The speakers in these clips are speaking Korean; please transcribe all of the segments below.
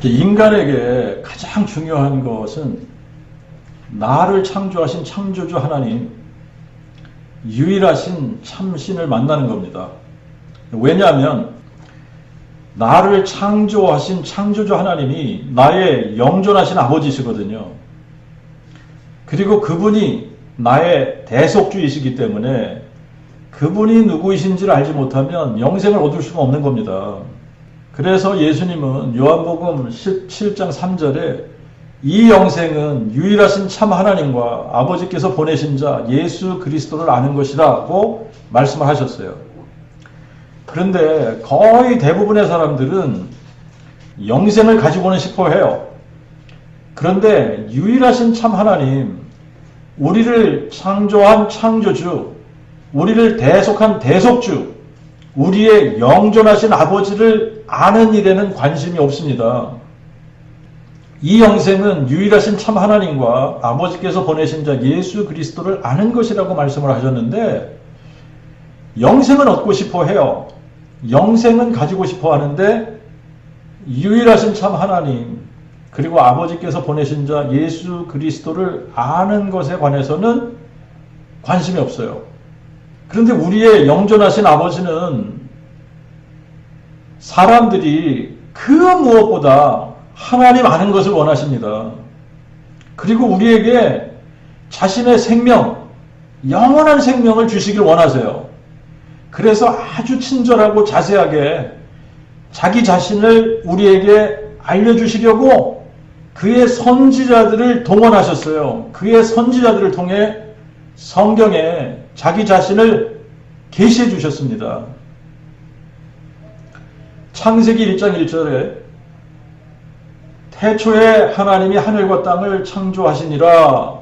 인간에게 가장 중요한 것은 나를 창조하신 창조주 하나님, 유일하신 참신을 만나는 겁니다. 왜냐하면 나를 창조하신 창조주 하나님이 나의 영존하신 아버지시거든요. 그리고 그분이 나의 대속주이시기 때문에 그분이 누구이신지를 알지 못하면 영생을 얻을 수가 없는 겁니다. 그래서 예수님은 요한복음 17장 3절에 이 영생은 유일하신 참 하나님과 아버지께서 보내신 자 예수 그리스도를 아는 것이라고 말씀을 하셨어요. 그런데 거의 대부분의 사람들은 영생을 가지고는 싶어 해요. 그런데 유일하신 참 하나님, 우리를 창조한 창조주, 우리를 대속한 대속주, 우리의 영존하신 아버지를 아는 일에는 관심이 없습니다. 이 영생은 유일하신 참 하나님과 아버지께서 보내신 자 예수 그리스도를 아는 것이라고 말씀을 하셨는데, 영생은 얻고 싶어 해요. 영생은 가지고 싶어 하는데 유일하신 참 하나님 그리고 아버지께서 보내신 자 예수 그리스도를 아는 것에 관해서는 관심이 없어요. 그런데 우리의 영존하신 아버지는 사람들이 그 무엇보다 하나님 아는 것을 원하십니다. 그리고 우리에게 자신의 생명, 영원한 생명을 주시길 원하세요. 그래서 아주 친절하고 자세하게 자기 자신을 우리에게 알려주시려고 그의 선지자들을 동원하셨어요. 그의 선지자들을 통해 성경에 자기 자신을 계시해 주셨습니다. 창세기 1장 1절에 태초에 하나님이 하늘과 땅을 창조하시니라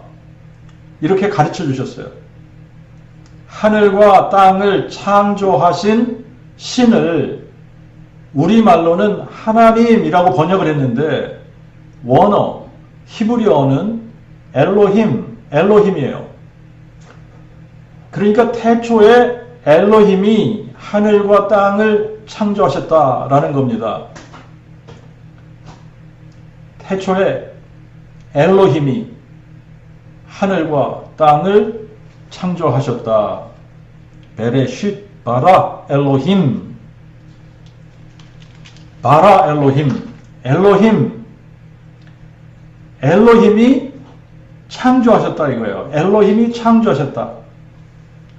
이렇게 가르쳐 주셨어요. 하늘과 땅을 창조하신 신을 우리말로는 하나님이라고 번역을 했는데 원어, 히브리어는 엘로힘이에요. 그러니까 태초에 엘로힘이 하늘과 땅을 창조하셨다라는 겁니다. 태초에 엘로힘이 하늘과 땅을 창조하셨다. 베레쉿 바라 엘로힘. 바라 엘로힘. 엘로힘이 창조하셨다 이거예요. 엘로힘이 창조하셨다.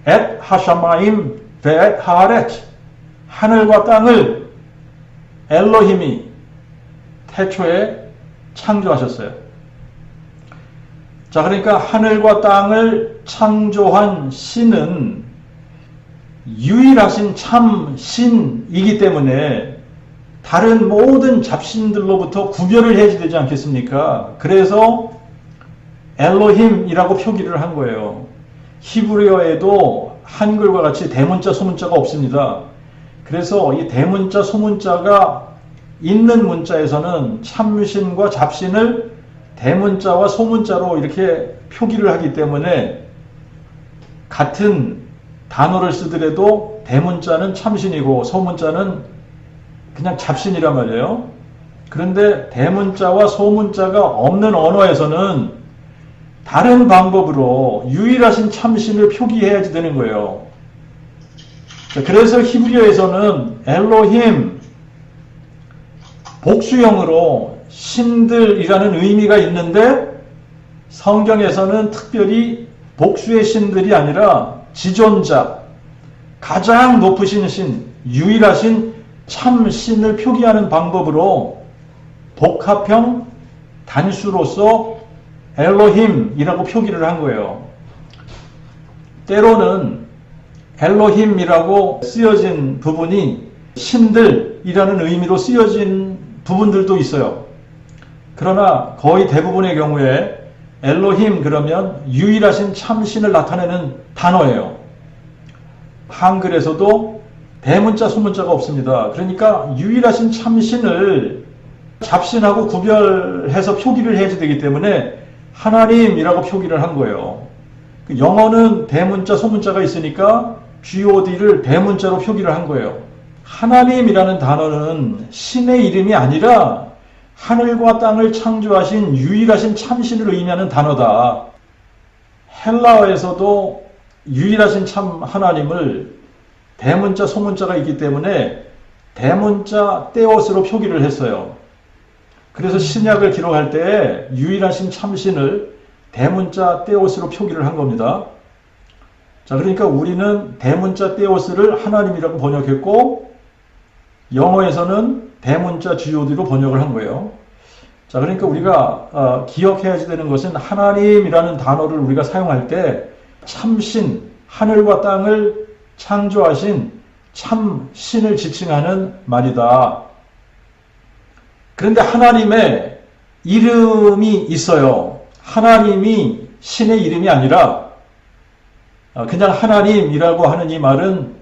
엣 하샤마임 베엣 하아렛. 하늘과 땅을 엘로힘이 태초에 창조하셨어요. 자, 그러니까 하늘과 땅을 창조한 신은 유일하신 참 신이기 때문에 다른 모든 잡신들로부터 구별을 해야 되지 않겠습니까? 그래서 엘로힘이라고 표기를 한 거예요. 히브리어에도 한글과 같이 대문자 소문자가 없습니다. 그래서 이 대문자 소문자가 있는 문자에서는 참신과 잡신을 대문자와 소문자로 이렇게 표기를 하기 때문에 같은 단어를 쓰더라도 대문자는 참신이고 소문자는 그냥 잡신이란 말이에요. 그런데 대문자와 소문자가 없는 언어에서는 다른 방법으로 유일하신 참신을 표기해야지 되는 거예요. 그래서 히브리어에서는 엘로힘, 복수형으로 신들이라는 의미가 있는데 성경에서는 특별히 복수의 신들이 아니라 지존자, 가장 높으신 신, 유일하신 참신을 표기하는 방법으로 복합형 단수로서 엘로힘이라고 표기를 한 거예요. 때로는 엘로힘이라고 쓰여진 부분이 신들이라는 의미로 쓰여진 부분들도 있어요. 그러나 거의 대부분의 경우에 엘로힘 그러면 유일하신 참신을 나타내는 단어예요. 한글에서도 대문자 소문자가 없습니다. 그러니까 유일하신 참신을 잡신하고 구별해서 표기를 해야 되기 때문에 하나님이라고 표기를 한 거예요. 영어는 대문자 소문자가 있으니까 GOD를 대문자로 표기를 한 거예요. 하나님이라는 단어는 신의 이름이 아니라 하늘과 땅을 창조하신 유일하신 참신을 의미하는 단어다. 헬라어에서도 유일하신 참 하나님을 대문자, 소문자가 있기 때문에 대문자 떼옷으로 표기를 했어요. 그래서 신약을 기록할 때 유일하신 참신을 대문자 떼옷으로 표기를 한 겁니다. 자, 그러니까 우리는 대문자 떼옷을 하나님이라고 번역했고 영어에서는 대문자 GOD로 번역을 한 거예요. 자, 그러니까 우리가 기억해야지 되는 것은 하나님이라는 단어를 우리가 사용할 때 참신, 하늘과 땅을 창조하신 참신을 지칭하는 말이다. 그런데 하나님의 이름이 있어요. 하나님이 신의 이름이 아니라 그냥 하나님이라고 하는 이 말은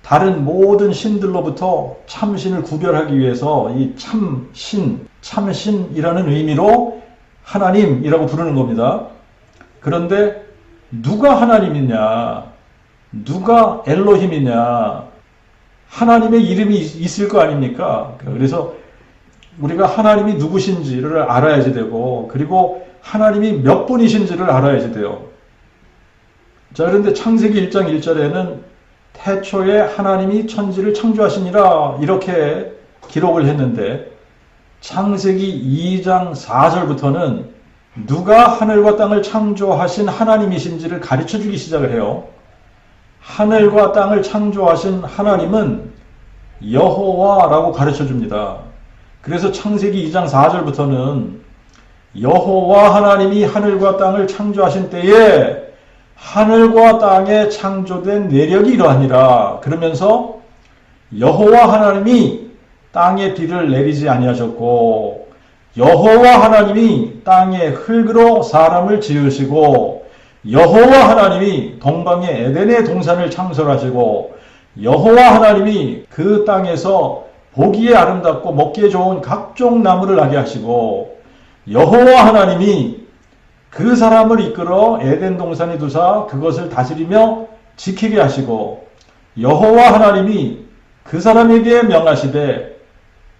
다른 모든 신들로부터 참신을 구별하기 위해서 이 참신, 참신이라는 의미로 하나님이라고 부르는 겁니다. 그런데 누가 하나님이냐? 누가 엘로힘이냐? 하나님의 이름이 있을 거 아닙니까? 그래서 우리가 하나님이 누구신지를 알아야지 되고, 그리고 하나님이 몇 분이신지를 알아야지 돼요. 자, 그런데 창세기 1장 1절에는 태초에 하나님이 천지를 창조하시니라 이렇게 기록을 했는데 창세기 2장 4절부터는 누가 하늘과 땅을 창조하신 하나님이신지를 가르쳐 주기 시작을 해요. 하늘과 땅을 창조하신 하나님은 여호와라고 가르쳐 줍니다. 그래서 창세기 2장 4절부터는 여호와 하나님이 하늘과 땅을 창조하신 때에 하늘과 땅에 창조된 내력이 이러하니라. 그러면서 여호와 하나님이 땅에 비를 내리지 아니하셨고 여호와 하나님이 땅에 흙으로 사람을 지으시고 여호와 하나님이 동방의 에덴의 동산을 창설하시고 여호와 하나님이 그 땅에서 보기에 아름답고 먹기에 좋은 각종 나무를 나게 하시고 여호와 하나님이 그 사람을 이끌어 에덴 동산에 두사 그것을 다스리며 지키게 하시고 여호와 하나님이 그 사람에게 명하시되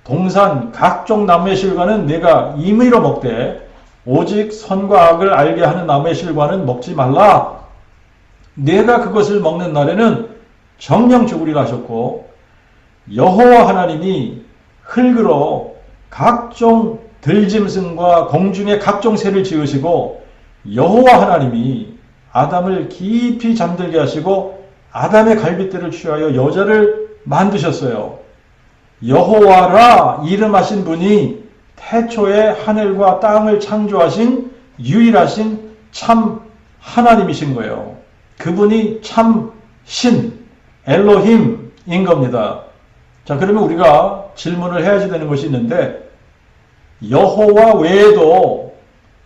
동산 각종 나무의 실과는 내가 임의로 먹되 오직 선과 악을 알게 하는 나무의 실과는 먹지 말라. 내가 그것을 먹는 날에는 정령 죽으리라 하셨고 여호와 하나님이 흙으로 각종 들짐승과 공중의 각종 새를 지으시고 여호와 하나님이 아담을 깊이 잠들게 하시고 아담의 갈빗대를 취하여 여자를 만드셨어요. 여호와라 이름하신 분이 태초에 하늘과 땅을 창조하신 유일하신 참 하나님이신 거예요. 그분이 참 신, 엘로힘인 겁니다. 자, 그러면 우리가 질문을 해야지 되는 것이 있는데 여호와 외에도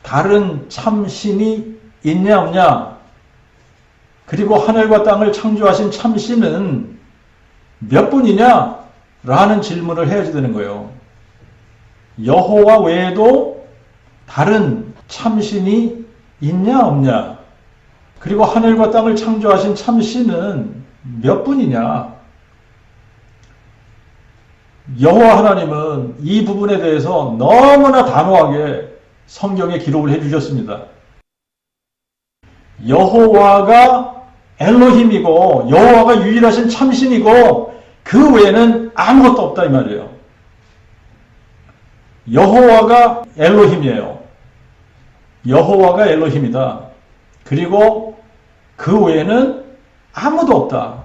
다른 참신이 있냐 없냐? 그리고 하늘과 땅을 창조하신 참신은 몇 분이냐? 라는 질문을 해야지 되는 거예요. 여호와 외에도 다른 참신이 있냐 없냐? 그리고 하늘과 땅을 창조하신 참신은 몇 분이냐? 여호와 하나님은 이 부분에 대해서 너무나 단호하게 성경에 기록을 해주셨습니다. 여호와가 엘로힘이고 여호와가 유일하신 참신이고 그 외에는 아무것도 없다 이 말이에요. 여호와가 엘로힘이에요. 여호와가 엘로힘이다. 그리고 그 외에는 아무도 없다.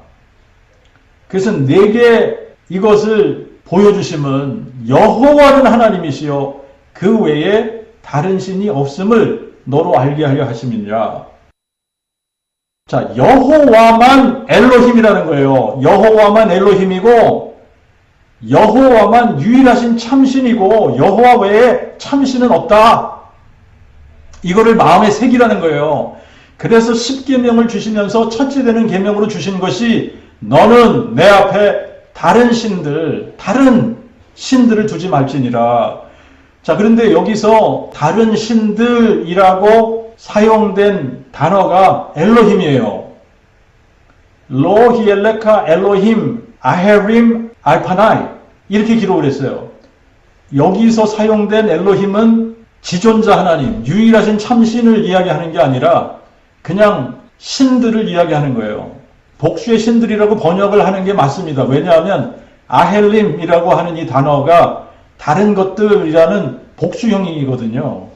그래서 내게 이것을 보여주심은 여호와는 하나님이시요 그 외에 다른 신이 없음을 너로 알게 하려 하심이니라. 자, 여호와만 엘로힘이라는 거예요. 여호와만 엘로힘이고 여호와만 유일하신 참신이고 여호와 외에 참신은 없다. 이거를 마음에 새기라는 거예요. 그래서 10계명을 주시면서 첫째 되는 계명으로 주신 것이 너는 내 앞에 다른 신들을 두지 말지니라. 자, 그런데 여기서 다른 신들이라고 사용된 단어가 엘로힘이에요. 로히엘레카 엘로힘 아헤림 알파나이 이렇게 기록을 했어요. 여기서 사용된 엘로힘은 지존자 하나님, 유일하신 참신을 이야기하는 게 아니라 그냥 신들을 이야기하는 거예요. 복수의 신들이라고 번역을 하는 게 맞습니다. 왜냐하면 아헬림이라고 하는 이 단어가 다른 것들이라는 복수형이거든요.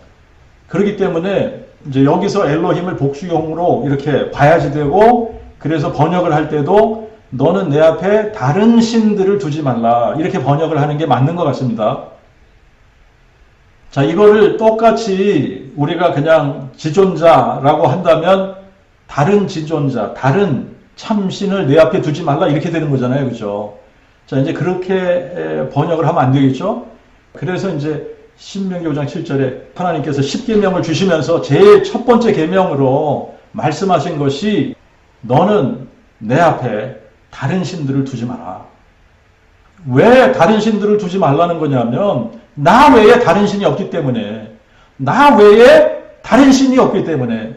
그렇기 때문에 이제 여기서 엘로힘을 복수형으로 이렇게 봐야지 되고, 그래서 번역을 할 때도 너는 내 앞에 다른 신들을 두지 말라, 이렇게 번역을 하는 게 맞는 것 같습니다. 자, 이거를 똑같이 우리가 그냥 지존자라고 한다면 다른 지존자, 다른 참신을 내 앞에 두지 말라, 이렇게 되는 거잖아요. 그죠? 자, 이제 그렇게 번역을 하면 안 되겠죠? 그래서 이제 신명기 5장 7절에 하나님께서 10계명을 주시면서 제일 첫 번째 계명으로 말씀하신 것이 너는 내 앞에 다른 신들을 두지 마라. 왜 다른 신들을 두지 말라는 거냐면 나 외에 다른 신이 없기 때문에, 나 외에 다른 신이 없기 때문에.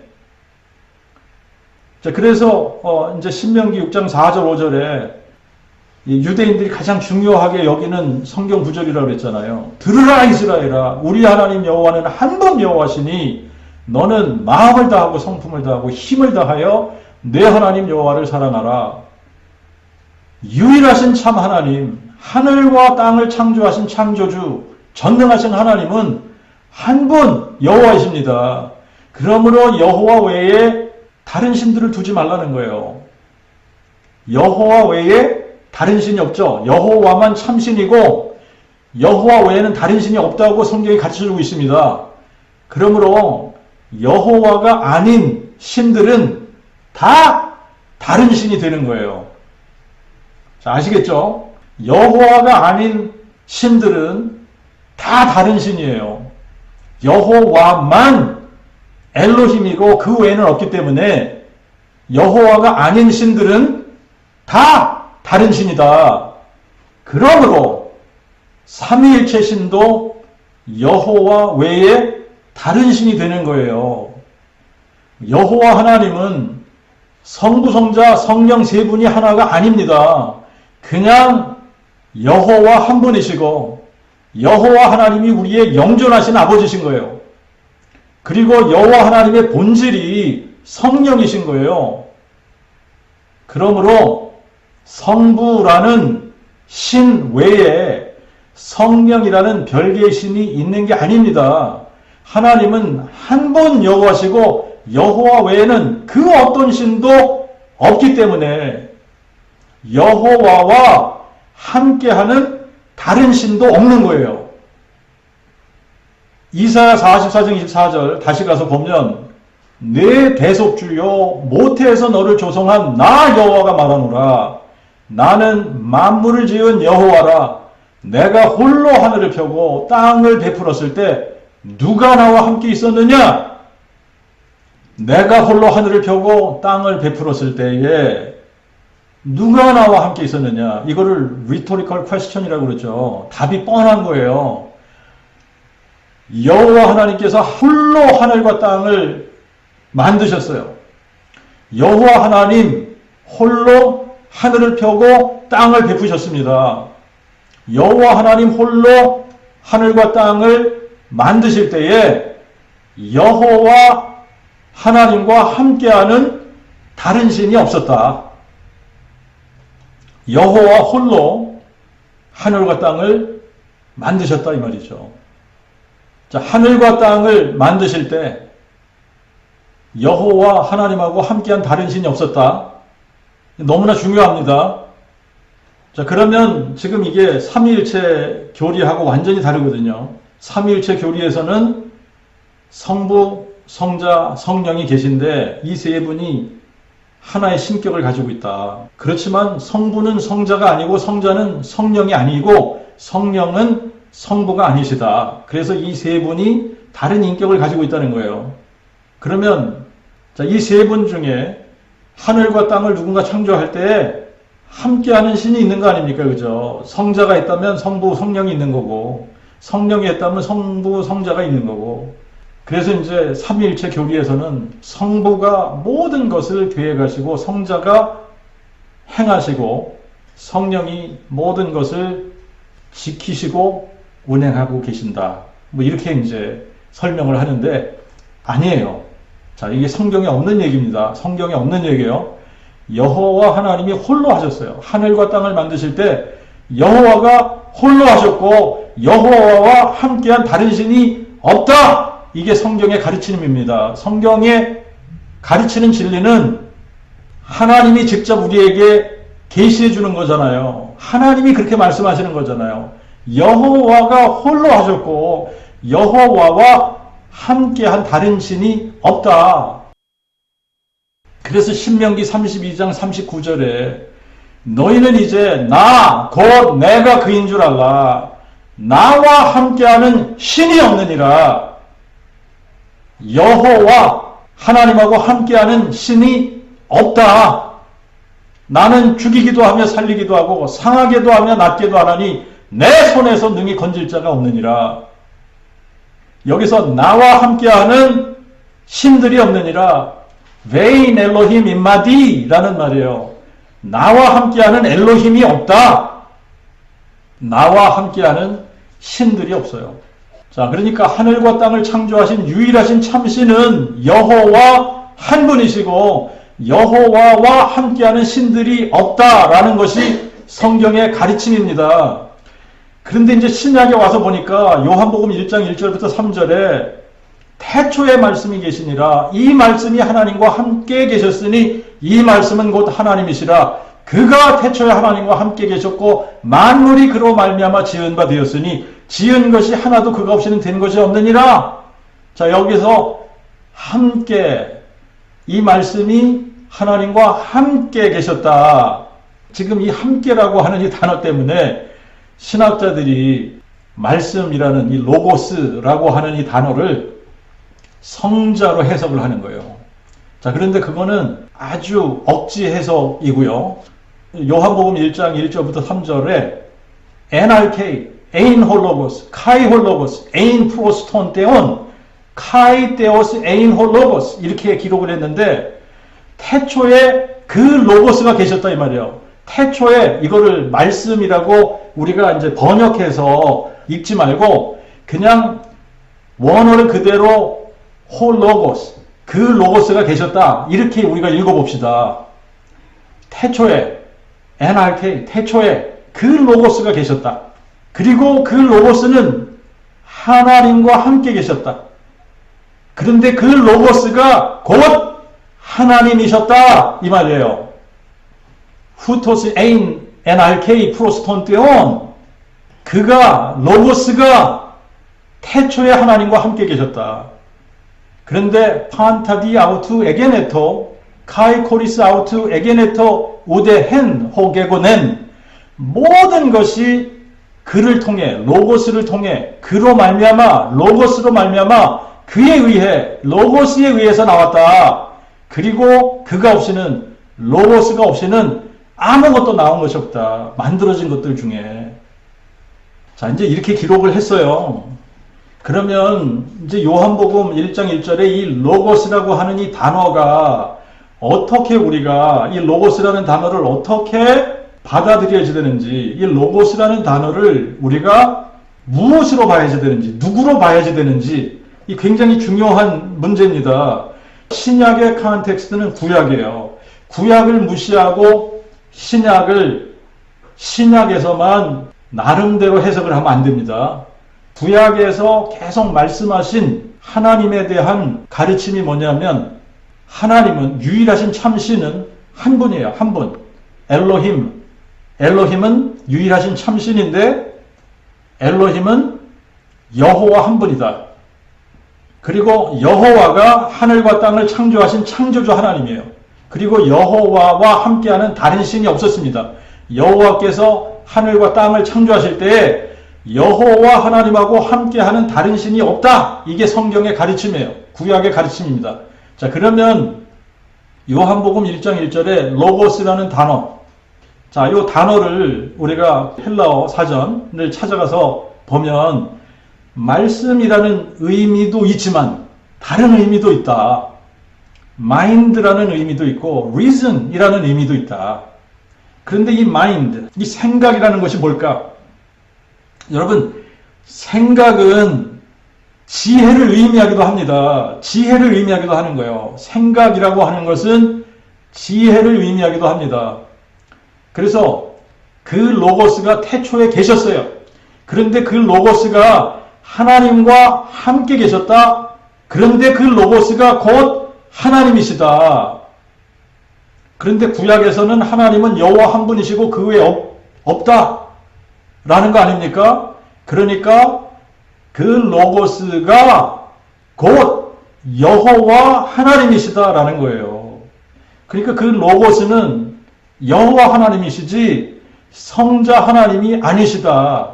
자, 그래서 이제 신명기 6장 4절 5절에 유대인들이 가장 중요하게 여기는 성경 구절이라고 그랬잖아요. 들으라 이스라엘아, 우리 하나님 여호와는 한 분 여호와시니 너는 마음을 다하고 성품을 다하고 힘을 다하여 내 하나님 여호와를 사랑하라. 유일하신 참 하나님, 하늘과 땅을 창조하신 창조주, 전능하신 하나님은 한 분 여호와이십니다. 그러므로 여호와 외에 다른 신들을 두지 말라는 거예요. 여호와 외에 다른 신이 없죠. 여호와만 참신이고 여호와 외에는 다른 신이 없다고 성경이 가르쳐주고 있습니다. 그러므로 여호와가 아닌 신들은 다 다른 신이 되는 거예요. 자, 아시겠죠? 여호와가 아닌 신들은 다 다른 신이에요. 여호와만 엘로힘이고 그 외에는 없기 때문에 여호와가 아닌 신들은 다 다른 신이다. 그러므로 삼위일체 신도 여호와 외에 다른 신이 되는 거예요. 여호와 하나님은 성부, 성자, 성령 세 분이 하나가 아닙니다. 그냥 여호와 한 분이시고 여호와 하나님이 우리의 영존하신 아버지신 거예요. 그리고 여호와 하나님의 본질이 성령이신 거예요. 그러므로 성부라는 신 외에 성령이라는 별개의 신이 있는 게 아닙니다. 하나님은 한 분 여호와시고 여호와 외에는 그 어떤 신도 없기 때문에 여호와와 함께하는 다른 신도 없는 거예요. 이사야 44장 24절 다시 가서 보면 내 대속주여 모태에서 너를 조성한 나 여호와가 말하노라. 나는 만물을 지은 여호와라. 내가 홀로 하늘을 펴고 땅을 베풀었을 때 누가 나와 함께 있었느냐? 내가 홀로 하늘을 펴고 땅을 베풀었을 때에 누가 나와 함께 있었느냐? 이거를 rhetorical question이라고 그러죠. 답이 뻔한 거예요. 여호와 하나님께서 홀로 하늘과 땅을 만드셨어요. 여호와 하나님 홀로 하늘을 펴고 땅을 베푸셨습니다. 여호와 하나님 홀로 하늘과 땅을 만드실 때에 여호와 하나님과 함께하는 다른 신이 없었다. 여호와 홀로 하늘과 땅을 만드셨다 이 말이죠. 자, 하늘과 땅을 만드실 때 여호와 하나님하고 함께한 다른 신이 없었다. 너무나 중요합니다. 자, 그러면 지금 이게 삼위일체 교리하고 완전히 다르거든요. 삼위일체 교리에서는 성부, 성자, 성령이 계신데 이 세 분이 하나의 신격을 가지고 있다. 그렇지만 성부는 성자가 아니고 성자는 성령이 아니고 성령은 성부가 아니시다. 그래서 이 세 분이 다른 인격을 가지고 있다는 거예요. 그러면 이 세 분 중에 하늘과 땅을 누군가 창조할 때 함께하는 신이 있는 거 아닙니까? 그죠? 성자가 있다면 성부, 성령이 있는 거고 성령이 있다면 성부, 성자가 있는 거고 그래서 이제 삼위일체 교리에서는 성부가 모든 것을 계획하시고 성자가 행하시고 성령이 모든 것을 지키시고 운행하고 계신다. 뭐 이렇게 이제 설명을 하는데 아니에요. 자, 이게 성경에 없는 얘기입니다. 성경에 없는 얘기예요. 여호와 하나님이 홀로 하셨어요. 하늘과 땅을 만드실 때 여호와가 홀로 하셨고 여호와와 함께한 다른 신이 없다. 이게 성경의 가르침입니다. 성경에 가르치는 진리는 하나님이 직접 우리에게 계시해 주는 거잖아요. 하나님이 그렇게 말씀하시는 거잖아요. 여호와가 홀로 하셨고 여호와와 함께한 다른 신이 없다. 그래서 신명기 32장 39절에 너희는 이제 나 곧 내가 그인 줄 알라. 나와 함께하는 신이 없느니라. 여호와 하나님하고 함께하는 신이 없다. 나는 죽이기도 하며 살리기도 하고 상하게도 하며 낫게도 하나니 내 손에서 능히 건질 자가 없느니라. 여기서 나와 함께하는 신들이 없느니라. 베인 엘로힘 임마디라는 말이에요. 나와 함께하는 엘로힘이 없다. 나와 함께하는 신들이 없어요. 자, 그러니까 하늘과 땅을 창조하신 유일하신 참신은 여호와 한 분이시고 여호와와 함께하는 신들이 없다라는 것이 성경의 가르침입니다. 그런데 이제 신약에 와서 보니까 요한복음 1장 1절부터 3절에 태초에 말씀이 계시니라. 이 말씀이 하나님과 함께 계셨으니 이 말씀은 곧 하나님이시라. 그가 태초에 하나님과 함께 계셨고 만물이 그로 말미암아 지은 바 되었으니 지은 것이 하나도 그가 없이는 된 것이 없느니라. 자, 여기서 함께, 이 말씀이 하나님과 함께 계셨다. 지금 이 함께라고 하는 이 단어 때문에 신학자들이 말씀이라는 이 로고스라고 하는 이 단어를 성자로 해석을 하는 거예요. 자, 그런데 그거는 아주 억지 해석이고요. 요한복음 1장 1절부터 3절에 NRK, 에인 홀로고스, 카이 홀로고스, 에인 프로스톤 때온, 카이 데오스 에인 홀로고스 이렇게 기록을 했는데 태초에 그 로고스가 계셨다 이 말이에요. 태초에 이거를 말씀이라고 우리가 이제 번역해서 읽지 말고 그냥 원어를 그대로 홀로고스, 그 로고스가 계셨다 이렇게 우리가 읽어봅시다. 태초에 NRK, 태초에 그 로고스가 계셨다. 그리고 그 로고스는 하나님과 함께 계셨다. 그런데 그 로고스가 곧 하나님이셨다 이 말이에요. 후토스 에인 NRK 프로스톤 때온, 그가 로고스가 태초에 하나님과 함께 계셨다. 그런데 판타디 아우투 에게네토 카이 코리스 아우투 에게네토 우데헨 호게고넨, 모든 것이 그를 통해, 로고스를 통해, 그로 말미암아, 로고스로 말미암아, 그에 의해, 로고스에 의해서 나왔다. 그리고 그가 없이는, 로고스가 없이는 아무것도 나온 것이 없다. 만들어진 것들 중에. 자, 이제 이렇게 기록을 했어요. 그러면 이제 요한복음 1장 1절에 이 로고스라고 하는 이 단어가 어떻게, 우리가 이 로고스라는 단어를 어떻게 받아들여야 되는지, 이 로고스라는 단어를 우리가 무엇으로 봐야지 되는지, 누구로 봐야지 되는지, 이 굉장히 중요한 문제입니다. 신약의 컨텍스트는 구약이에요. 구약을 무시하고 신약에서만 나름대로 해석을 하면 안 됩니다. 구약에서 계속 말씀하신 하나님에 대한 가르침이 뭐냐면, 하나님은, 유일하신 참신은 한 분이에요. 한 분. 엘로힘. 엘로힘은 유일하신 참신인데 엘로힘은 여호와 한 분이다. 그리고 여호와가 하늘과 땅을 창조하신 창조주 하나님이에요. 그리고 여호와와 함께하는 다른 신이 없었습니다. 여호와께서 하늘과 땅을 창조하실 때에 여호와 하나님하고 함께하는 다른 신이 없다. 이게 성경의 가르침이에요. 구약의 가르침입니다. 자, 그러면 요한복음 1장 1절에 로고스라는 단어, 자, 이 단어를 우리가 헬라어 사전을 찾아가서 보면 말씀이라는 의미도 있지만 다른 의미도 있다. mind라는 의미도 있고 reason이라는 의미도 있다. 그런데 이 mind, 이 생각이라는 것이 뭘까? 여러분, 생각은 지혜를 의미하기도 합니다. 지혜를 의미하기도 하는 거예요. 생각이라고 하는 것은 지혜를 의미하기도 합니다. 그래서 그 로고스가 태초에 계셨어요. 그런데 그 로고스가 하나님과 함께 계셨다. 그런데 그 로고스가 곧 하나님이시다. 그런데 구약에서는 하나님은 여호와 한 분이시고 그 외에 없다 라는 거 아닙니까? 그러니까 그 로고스가 곧 여호와 하나님이시다라는 거예요. 그러니까 그 로고스는 여호와 하나님이시지 성자 하나님이 아니시다.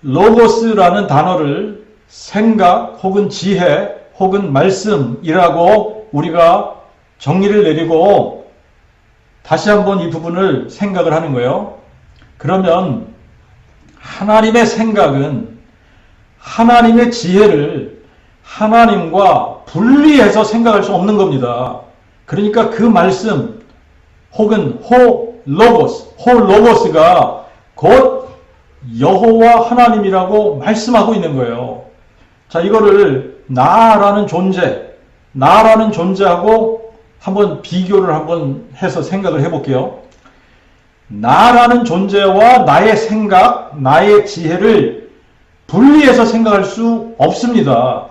로고스라는 단어를 생각 혹은 지혜 혹은 말씀이라고 우리가 정리를 내리고 다시 한번 이 부분을 생각을 하는 거예요. 그러면 하나님의 생각은 하나님의 지혜를 하나님과 분리해서 생각할 수 없는 겁니다. 그러니까 그 말씀 혹은 로고스가 곧 여호와 하나님이라고 말씀하고 있는 거예요. 자, 이거를 나라는 존재하고 한번 비교를 한번 해서 생각을 해볼게요. 나라는 존재와 나의 생각, 나의 지혜를 분리해서 생각할 수 없습니다.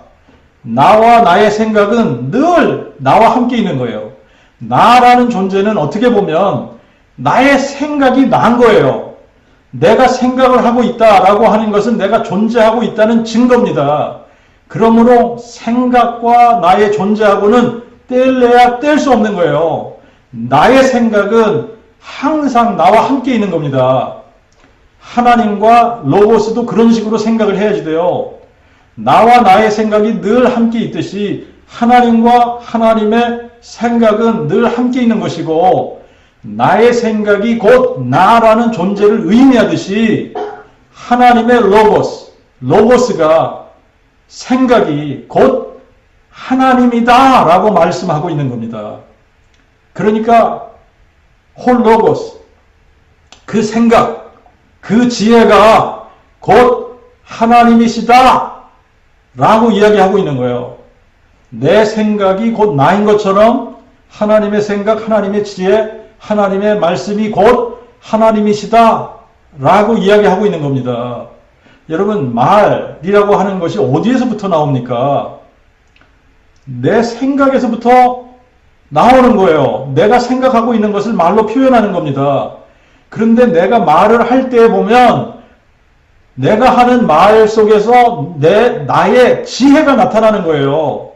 나와 나의 생각은 늘 나와 함께 있는 거예요. 나라는 존재는 어떻게 보면 나의 생각이 난 거예요. 내가 생각을 하고 있다라고 하는 것은 내가 존재하고 있다는 증거입니다. 그러므로 생각과 나의 존재하고는 뗄래야 뗄 수 없는 거예요. 나의 생각은 항상 나와 함께 있는 겁니다. 하나님과 로고스도 그런 식으로 생각을 해야지 돼요. 나와 나의 생각이 늘 함께 있듯이 하나님과 하나님의 생각은 늘 함께 있는 것이고 나의 생각이 곧 나라는 존재를 의미하듯이 하나님의 로고스가 생각이 곧 하나님이다 라고 말씀하고 있는 겁니다. 그러니까 홀로고스, 그 생각, 그 지혜가 곧 하나님이시다 라고 이야기하고 있는 거예요. 내 생각이 곧 나인 것처럼 하나님의 생각, 하나님의 지혜, 하나님의 말씀이 곧 하나님이시다 라고 이야기하고 있는 겁니다. 여러분, 말이라고 하는 것이 어디에서부터 나옵니까? 내 생각에서부터 나오는 거예요. 내가 생각하고 있는 것을 말로 표현하는 겁니다. 그런데 내가 말을 할 때 보면 내가 하는 말 속에서 나의 지혜가 나타나는 거예요.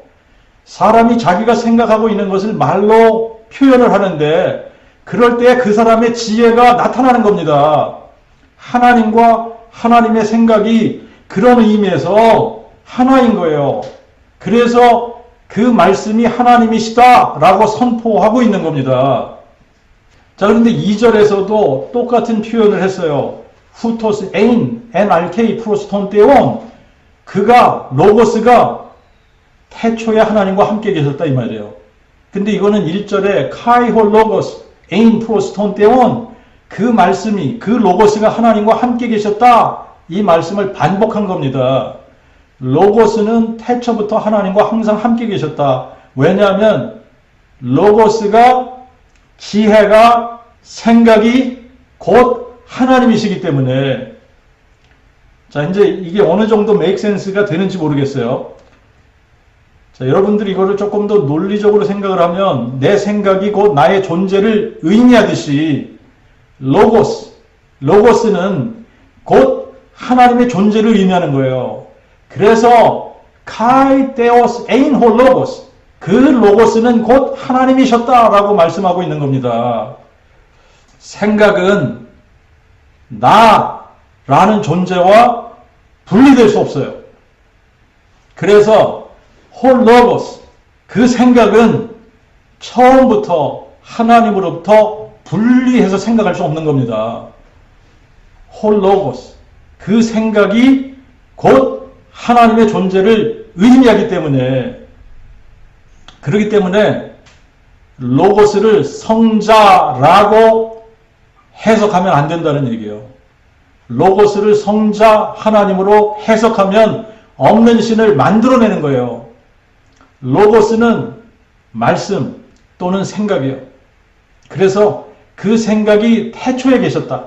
사람이 자기가 생각하고 있는 것을 말로 표현을 하는데 그럴 때 그 사람의 지혜가 나타나는 겁니다. 하나님과 하나님의 생각이 그런 의미에서 하나인 거예요. 그래서 그 말씀이 하나님이시다 라고 선포하고 있는 겁니다. 자, 그런데 2절에서도 똑같은 표현을 했어요. 후토스 에인 NRK 프로스톤 때온 그가 로고스가 태초에 하나님과 함께 계셨다 이 말이에요. 근데 이거는 1절에 카이홀 로고스 에인 프로스톤 때온 그 말씀이 그 로고스가 하나님과 함께 계셨다 이 말씀을 반복한 겁니다. 로고스는 태초부터 하나님과 항상 함께 계셨다. 왜냐하면 로고스가 지혜가 생각이 곧 하나님이시기 때문에. 자, 이제 이게 어느 정도 메이크 센스가 되는지 모르겠어요. 자, 여러분들이 이거를 조금 더 논리적으로 생각을 하면 내 생각이 곧 나의 존재를 의미하듯이 로고스는 곧 하나님의 존재를 의미하는 거예요. 그래서 카이 테오스 에인 홀 로고스, 그 로고스는 곧 하나님이셨다라고 말씀하고 있는 겁니다. 생각은 나라는 존재와 분리될 수 없어요. 그래서 홀 로고스, 그 생각은 처음부터 하나님으로부터 분리해서 생각할 수 없는 겁니다. 홀 로고스, 그 생각이 곧 하나님의 존재를 의미하기 때문에, 그렇기 때문에 로고스를 성자라고 해석하면 안 된다는 얘기예요. 로고스를 성자 하나님으로 해석하면 없는 신을 만들어내는 거예요. 로고스는 말씀 또는 생각이에요. 그래서 그 생각이 태초에 계셨다.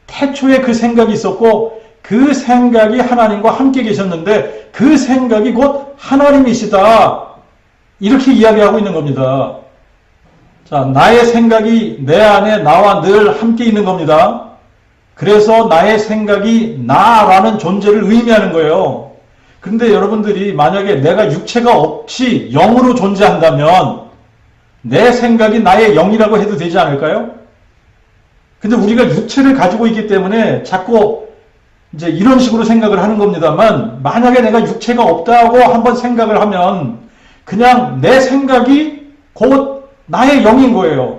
태초에 그 생각이 있었고 그 생각이 하나님과 함께 계셨는데 그 생각이 곧 하나님이시다. 이렇게 이야기하고 있는 겁니다. 자, 나의 생각이 내 안에 나와 늘 함께 있는 겁니다. 그래서 나의 생각이 나라는 존재를 의미하는 거예요. 그런데 여러분들이 만약에 내가 육체가 없이 영으로 존재한다면 내 생각이 나의 영이라고 해도 되지 않을까요? 근데 우리가 육체를 가지고 있기 때문에 자꾸 이제 이런 식으로 생각을 하는 겁니다만 만약에 내가 육체가 없다고 한번 생각을 하면 그냥 내 생각이 곧 나의 영인 거예요.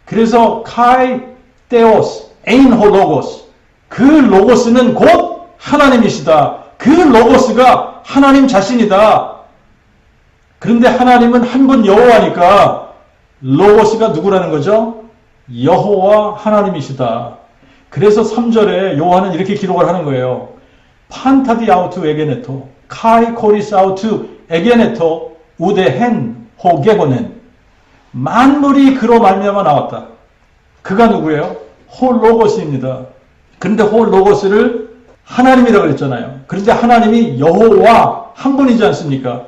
그래서 카이 테오스 에인 호 로고스 그 로고스는 곧 하나님이시다. 그 로고스가 하나님 자신이다. 그런데 하나님은 한 분 여호와니까 로고스가 누구라는 거죠? 여호와 하나님이시다. 그래서 3절에 요한은 이렇게 기록을 하는 거예요. 판타디 아우투 에게네토 카이 코리스 아우투 에게네토 우데헨 호게고넨 만물이 그로 말미암아 나왔다. 그가 누구예요? 홀 로고스입니다. 그런데 홀 로고스를 하나님이라고 그랬잖아요. 그런데 하나님이 여호와 한 분이지 않습니까?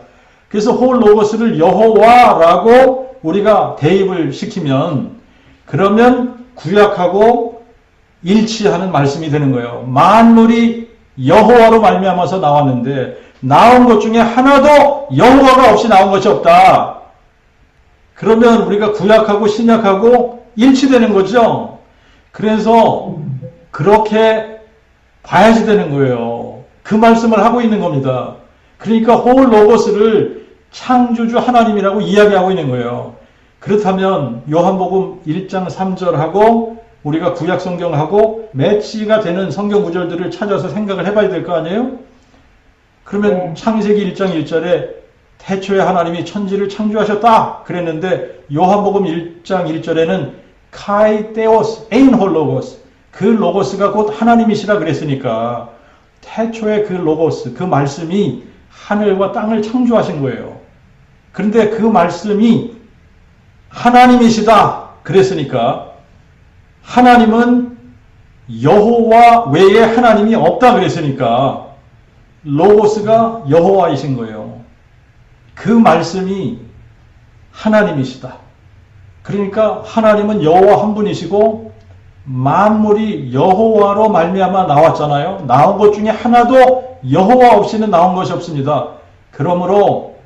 그래서 홀 로고스를 여호와라고 우리가 대입을 시키면 그러면 구약하고 일치하는 말씀이 되는 거예요. 만물이 여호와로 말미암아서 나왔는데 나온 것 중에 하나도 여호와가 없이 나온 것이 없다. 그러면 우리가 구약하고 신약하고 일치되는 거죠. 그래서 그렇게 봐야지 되는 거예요. 그 말씀을 하고 있는 겁니다. 그러니까 홀 로고스를 창조주 하나님이라고 이야기하고 있는 거예요. 그렇다면 요한복음 1장 3절하고 우리가 구약 성경하고 매치가 되는 성경 구절들을 찾아서 생각을 해봐야 될 거 아니에요? 그러면 창세기 1장 1절에 태초에 하나님이 천지를 창조하셨다 그랬는데 요한복음 1장 1절에는 카이 테오스 에인 홀 로고스 그 로고스가 곧 하나님이시라 그랬으니까 태초에 그 로고스 그 말씀이 하늘과 땅을 창조하신 거예요. 그런데 그 말씀이 하나님이시다 그랬으니까 하나님은 여호와 외에 하나님이 없다 그랬으니까 로고스가 여호와이신 거예요. 그 말씀이 하나님이시다. 그러니까 하나님은 여호와 한 분이시고 만물이 여호와로 말미암아 나왔잖아요. 나온 것 중에 하나도 여호와 없이는 나온 것이 없습니다. 그러므로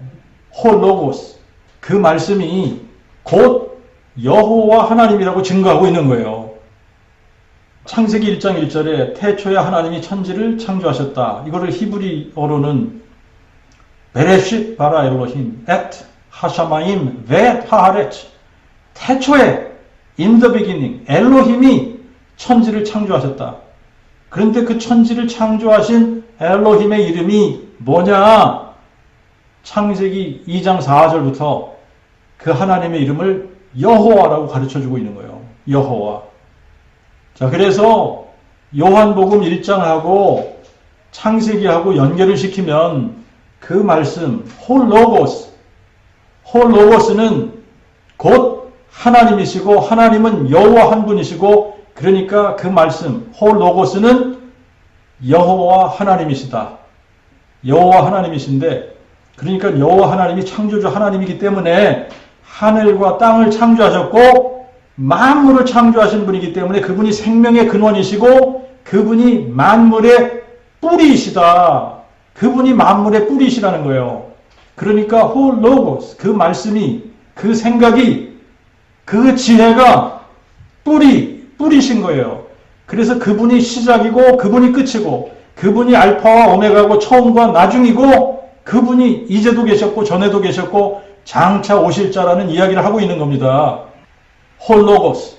홀로고스 그 말씀이 곧 여호와 하나님이라고 증거하고 있는 거예요. 창세기 1장 1절에 태초에 하나님이 천지를 창조하셨다. 이거를 히브리어로는 베레쉿 바라 엘로힘 엣 하샤마임 벳 하하렛 태초에 in the beginning 엘로힘이 천지를 창조하셨다. 그런데 그 천지를 창조하신 엘로힘의 이름이 뭐냐? 창세기 2장 4절부터 그 하나님의 이름을 여호와라고 가르쳐주고 있는 거예요. 여호와. 자, 그래서 요한복음 1장하고 창세기하고 연결을 시키면 그 말씀 홀로고스는 곧 하나님이시고 하나님은 여호와 한 분이시고 그러니까 그 말씀 홀로고스는 여호와 하나님이시다. 여호와 하나님이신데 그러니까 여호와 하나님이 창조주 하나님이기 때문에 하늘과 땅을 창조하셨고 만물을 창조하신 분이기 때문에 그분이 생명의 근원이시고 그분이 만물의 뿌리이시다. 그분이 만물의 뿌리이시라는 거예요. 그러니까 홀로고스 그 말씀이 그 생각이 그 지혜가 뿌리신 거예요. 그래서 그분이 시작이고 그분이 끝이고 그분이 알파와 오메가고 처음과 나중이고 그분이 이제도 계셨고 전에도 계셨고 장차 오실 자라는 이야기를 하고 있는 겁니다. 홀로고스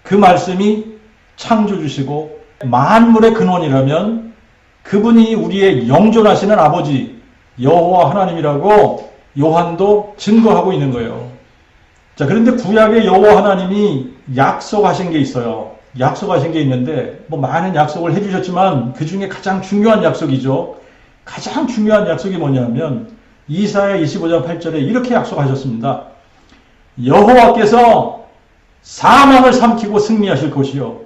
그 말씀이 창조주시고 만물의 근원이라면 그분이 우리의 영존하시는 아버지 여호와 하나님이라고 요한도 증거하고 있는 거예요. 자, 그런데 구약의 여호와 하나님이 약속하신 게 있어요. 약속하신 게 있는데 뭐 많은 약속을 해주셨지만 그 중에 가장 중요한 약속이죠. 가장 중요한 약속이 뭐냐면 이사야 25장 8절에 이렇게 약속하셨습니다. 여호와께서 사망을 삼키고 승리하실 것이요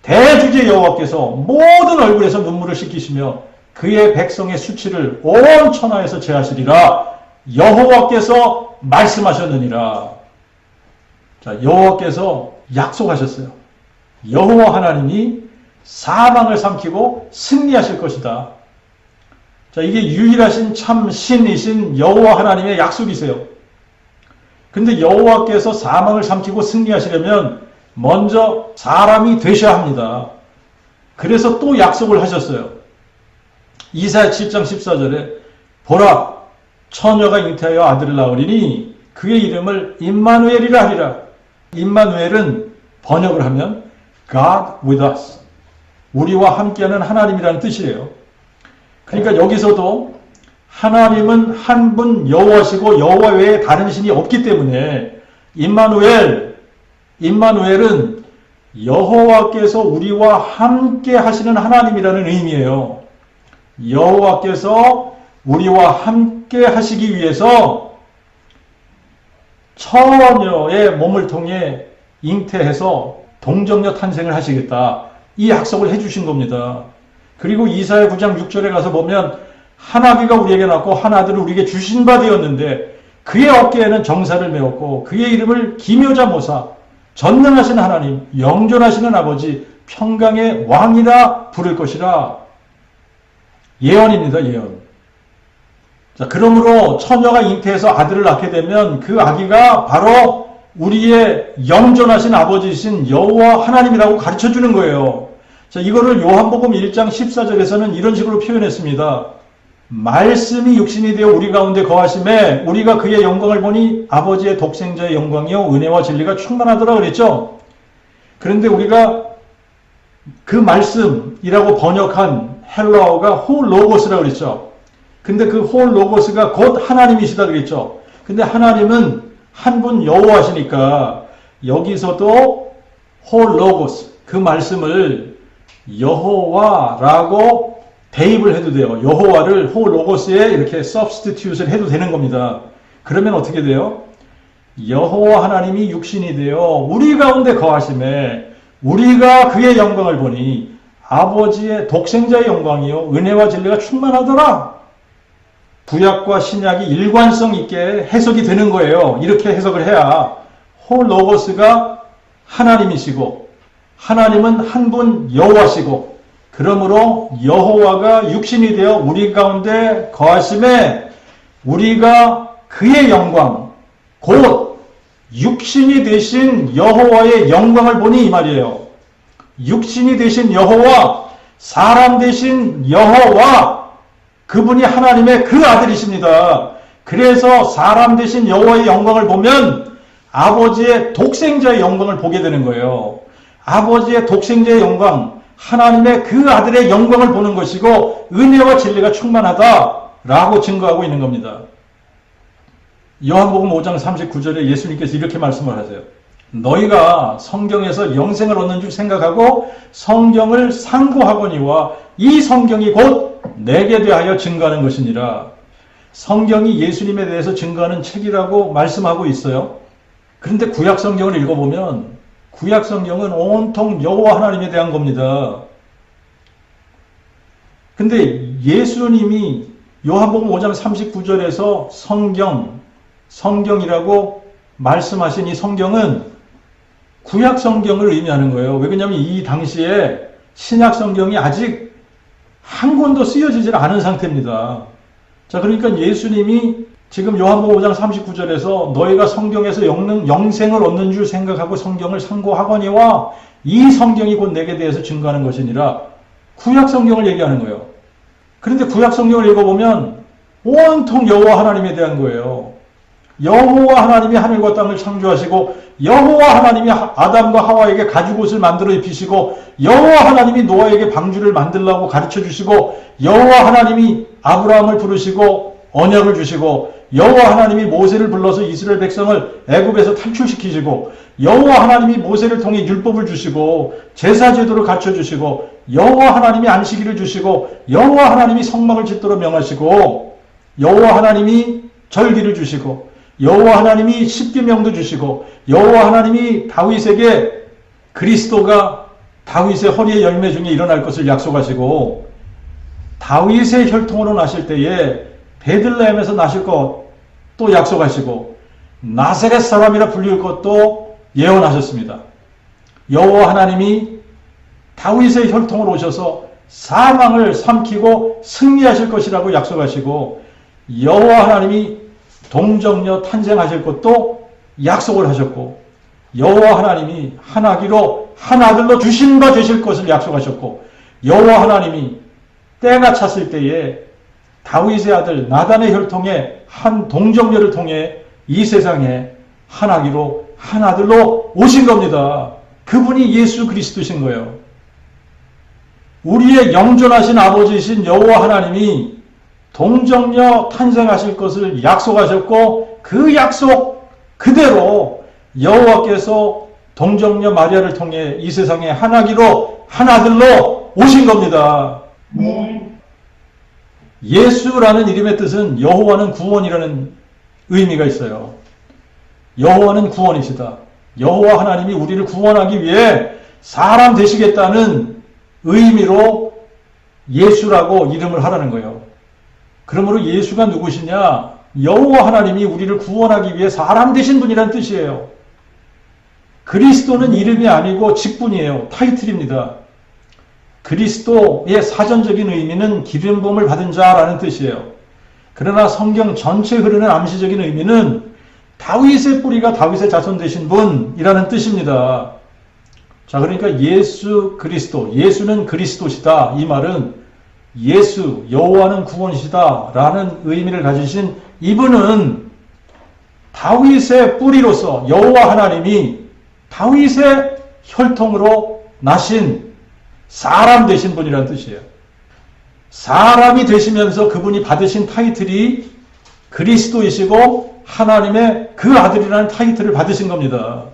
대주제 여호와께서 모든 얼굴에서 눈물을 씻기시며 그의 백성의 수치를 온 천하에서 제하시리라. 여호와께서 말씀하셨느니라. 자, 여호와께서 약속하셨어요. 여호와 하나님이 사망을 삼키고 승리하실 것이다. 자, 이게 유일하신 참 신이신 여호와 하나님의 약속이세요. 근데 여호와께서 사망을 삼키고 승리하시려면 먼저 사람이 되셔야 합니다. 그래서 또 약속을 하셨어요. 이사야 7장 14절에 보라 처녀가 잉태하여 아들을 낳으리니 그의 이름을 임마누엘이라 하리라. 임마누엘은 번역을 하면 God with us. 우리와 함께하는 하나님이라는 뜻이에요. 그러니까 여기서도 하나님은 한 분 여호와시고 여호와 외에 다른 신이 없기 때문에 임마누엘은 여호와께서 우리와 함께 하시는 하나님이라는 의미예요. 여호와께서 우리와 함께 하시기 위해서 처녀의 몸을 통해 잉태해서 동정녀 탄생을 하시겠다. 이 약속을 해주신 겁니다. 그리고 이사야 9장 6절에 가서 보면 한 아기가 우리에게 낳고 한 아들을 우리에게 주신 바 되었는데 그의 어깨에는 정사를 메었고 그의 이름을 기묘자 모사 전능하신 하나님 영존하시는 아버지 평강의 왕이라 부를 것이라. 예언입니다. 예언. 자, 그러므로 처녀가 잉태해서 아들을 낳게 되면 그 아기가 바로 우리의 영존하신 아버지이신 여호와 하나님이라고 가르쳐주는 거예요. 자, 이거를 요한복음 1장 14절에서는 이런 식으로 표현했습니다. 말씀이 육신이 되어 우리 가운데 거하심에 우리가 그의 영광을 보니 아버지의 독생자의 영광이요 은혜와 진리가 충만하더라 그랬죠. 그런데 우리가 그 말씀이라고 번역한 헬라어가 호로고스라고 그랬죠. 근데 그 호로고스가 곧 하나님이시다 그랬죠. 근데 하나님은 한 분 여호와시니까 여기서도 호로고스 그 말씀을 여호와라고 대입을 해도 돼요. 여호와를 호로고스에 이렇게 substitute을 해도 되는 겁니다. 그러면 어떻게 돼요? 여호와 하나님이 육신이 되어 우리 가운데 거하심에 우리가 그의 영광을 보니 아버지의 독생자의 영광이요 은혜와 진리가 충만하더라. 구약과 신약이 일관성 있게 해석이 되는 거예요. 이렇게 해석을 해야 호로고스가 하나님이시고 하나님은 한 분 여호와시고 그러므로 여호와가 육신이 되어 우리 가운데 거하심에 우리가 그의 영광 곧 육신이 되신 여호와의 영광을 보니 이 말이에요. 육신이 되신 여호와 사람 되신 여호와 그분이 하나님의 그 아들이십니다. 그래서 사람 되신 여호와의 영광을 보면 아버지의 독생자의 영광을 보게 되는 거예요. 아버지의 독생자의 영광 하나님의 그 아들의 영광을 보는 것이고 은혜와 진리가 충만하다라고 증거하고 있는 겁니다. 요한복음 5장 39절에 예수님께서 이렇게 말씀을 하세요. 너희가 성경에서 영생을 얻는 줄 생각하고 성경을 상고하거니와 이 성경이 곧 내게 대하여 증거하는 것이니라. 성경이 예수님에 대해서 증거하는 책이라고 말씀하고 있어요. 그런데 구약 성경을 읽어보면 구약 성경은 온통 여호와 하나님에 대한 겁니다. 근데 예수님이 요한복음 5장 39절에서 성경이라고 말씀하신 이 성경은 구약 성경을 의미하는 거예요. 왜냐하면 이 당시에 신약 성경이 아직 한 권도 쓰여지질 않은 상태입니다. 자, 그러니까 예수님이 지금 요한복음 5장 39절에서 너희가 성경에서 영생을 얻는 줄 생각하고 성경을 상고하거니와 이 성경이 곧 내게 대해서 증거하는 것이니라 구약 성경을 얘기하는 거예요. 그런데 구약 성경을 읽어보면 온통 여호와 하나님에 대한 거예요. 여호와 하나님이 하늘과 땅을 창조하시고 여호와 하나님이 아담과 하와에게 가죽옷을 만들어 입히시고 여호와 하나님이 노아에게 방주를 만들라고 가르쳐 주시고 여호와 하나님이 아브라함을 부르시고 언약을 주시고 여호와 하나님이 모세를 불러서 이스라엘 백성을 애굽에서 탈출시키시고 여호와 하나님이 모세를 통해 율법을 주시고 제사 제도를 갖춰 주시고 여호와 하나님이 안식일을 주시고 여호와 하나님이 성막을 짓도록 명하시고 여호와 하나님이 절기를 주시고 여호와 하나님이 십계명도 주시고 여호와 하나님이 다윗에게 그리스도가 다윗의 허리의 열매 중에 일어날 것을 약속하시고 다윗의 혈통으로 나실 때에 베들레헴에서 나실 것도 약속하시고 나사렛 사람이라 불릴 것도 예언하셨습니다. 여호와 하나님이 다윗의 혈통으로 오셔서 사망을 삼키고 승리하실 것이라고 약속하시고 여호와 하나님이 동정녀 탄생하실 것도 약속을 하셨고 여호와 하나님이 한 아기로 한 아들로 주신 바 되실 것을 약속하셨고 여호와 하나님이 때가 찼을 때에 다윗의 아들 나단의 혈통에 한 동정녀를 통해 이 세상에 한 아기로 한 아들로 오신 겁니다. 그분이 예수 그리스도신 거예요. 우리의 영존하신 아버지이신 여호와 하나님이 동정녀 탄생하실 것을 약속하셨고 그 약속 그대로 여호와께서 동정녀 마리아를 통해 이 세상에 한 아기로 한 아들로 오신 겁니다. 예수라는 이름의 뜻은 여호와는 구원이라는 의미가 있어요. 여호와는 구원이시다. 여호와 하나님이 우리를 구원하기 위해 사람 되시겠다는 의미로 예수라고 이름을 하라는 거예요. 그러므로 예수가 누구시냐? 여호와 하나님이 우리를 구원하기 위해 사람 되신 분이라는 뜻이에요. 그리스도는 이름이 아니고 직분이에요. 타이틀입니다. 그리스도의 사전적인 의미는 기름 부음을 받은 자라는 뜻이에요. 그러나 성경 전체에 흐르는 암시적인 의미는 다윗의 뿌리가 다윗의 자손 되신 분이라는 뜻입니다. 자, 그러니까 예수 그리스도, 예수는 그리스도시다. 이 말은 예수, 여호와는 구원이시다 라는 의미를 가지신 이분은 다윗의 뿌리로서 여호와 하나님이 다윗의 혈통으로 나신 사람 되신 분이라는 뜻이에요. 사람이 되시면서 그분이 받으신 타이틀이 그리스도이시고 하나님의 그 아들이라는 타이틀을 받으신 겁니다.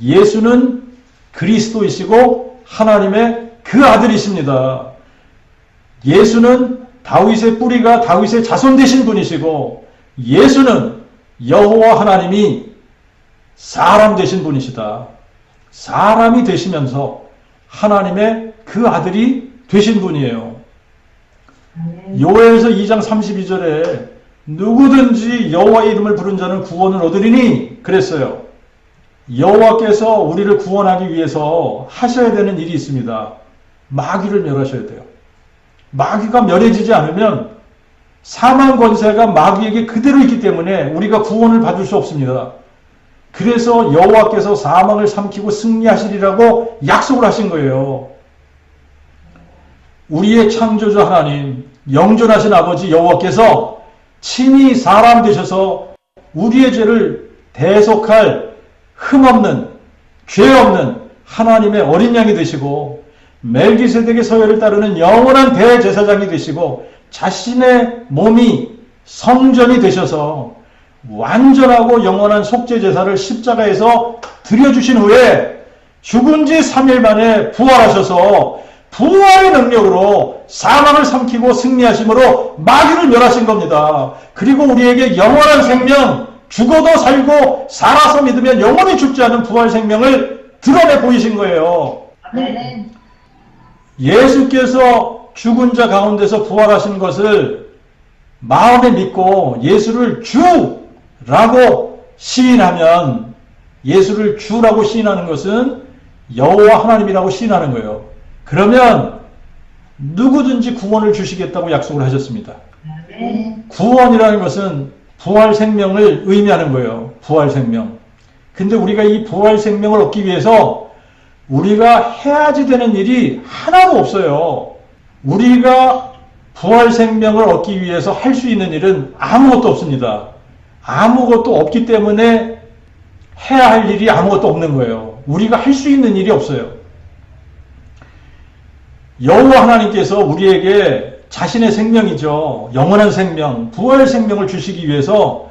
예수는 그리스도이시고 하나님의 그 아들이십니다. 예수는 다윗의 뿌리가 다윗의 자손 되신 분이시고 예수는 여호와 하나님이 사람 되신 분이시다. 사람이 되시면서 하나님의 그 아들이 되신 분이에요. 요엘서 2장 32절에 누구든지 여호와의 이름을 부른 자는 구원을 얻으리니 그랬어요. 여호와께서 우리를 구원하기 위해서 하셔야 되는 일이 있습니다. 마귀를 멸하셔야 돼요. 마귀가 멸해지지 않으면 사망 권세가 마귀에게 그대로 있기 때문에 우리가 구원을 받을 수 없습니다. 그래서 여호와께서 사망을 삼키고 승리하시리라고 약속을 하신 거예요. 우리의 창조주 하나님, 영존하신 아버지 여호와께서 친히 사람 되셔서 우리의 죄를 대속할 흠없는, 죄 없는 하나님의 어린 양이 되시고 멜기세덱의 서열을 따르는 영원한 대제사장이 되시고 자신의 몸이 성전이 되셔서 완전하고 영원한 속죄제사를 십자가에서 드려주신 후에 죽은 지 3일 만에 부활하셔서 부활의 능력으로 사망을 삼키고 승리하심으로 마귀를 멸하신 겁니다. 그리고 우리에게 영원한 생명, 죽어도 살고 살아서 믿으면 영원히 죽지 않은 부활 생명을 드러내 보이신 거예요. 네. 예수께서 죽은 자 가운데서 부활하신 것을 마음에 믿고 예수를 주라고 시인하면, 예수를 주라고 시인하는 것은 여호와 하나님이라고 시인하는 거예요. 그러면 누구든지 구원을 주시겠다고 약속을 하셨습니다. 구원이라는 것은 부활 생명을 의미하는 거예요. 부활 생명. 근데 우리가 이 부활 생명을 얻기 위해서 우리가 해야지 되는 일이 하나도 없어요. 우리가 부활 생명을 얻기 위해서 할 수 있는 일은 아무것도 없습니다. 아무것도 없기 때문에 해야 할 일이 아무것도 없는 거예요. 우리가 할 수 있는 일이 없어요. 여호와 하나님께서 우리에게 자신의 생명이죠. 영원한 생명, 부활 생명을 주시기 위해서